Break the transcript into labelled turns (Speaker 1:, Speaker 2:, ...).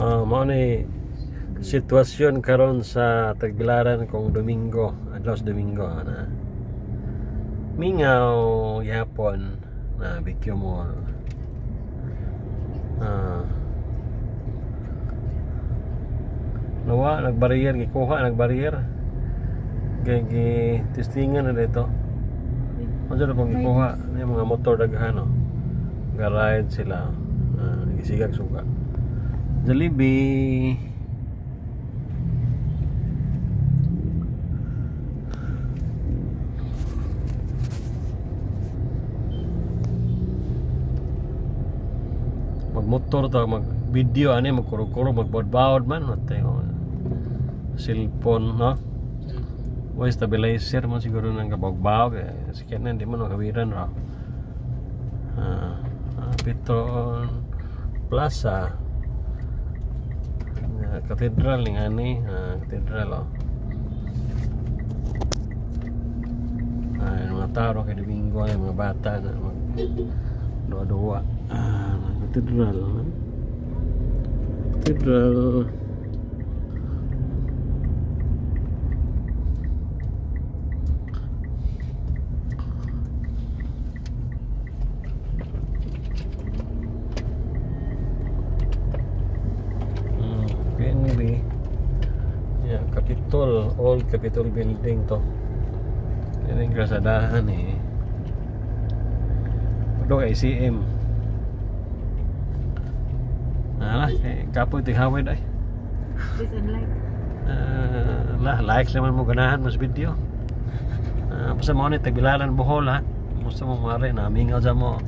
Speaker 1: Mao ni sitwasyon karon sa Tagbilaran kung Domingo, adlaw sa Domingo na mingaw yapon na BQ Mall. Nawa nagbarrier, gikuha nagbarrier. Kay testingan na dito. Ano na pong gikuha, yung mga motor daghan no. Ga-ride sila. Gisigag suga. Jollibee. Magmotor to, mag-video ani, magkuro-kuro, magbawd-bawd man, cellphone, no? O stabilizer mo siguro nang kabawg-bawg, sikyan na, hindi mo nakawiran, no? Piton Plaza, Cathedral ni ani, Cathedral, oh. Mga tao kay Domingo, mga bata na mag-duwa-duwa. Cathedral. PNB. Yeah, Capitol, old Capitol building to. Yan yung kasadahan eh. Ito kay ICM. Kapoy ito hawid ay.
Speaker 2: Please and like.
Speaker 1: Likes naman mo ganahan mas video. Basta mo ni Tagbilaran Bohol ha. Gusto mo mare na mingaw dyan mo.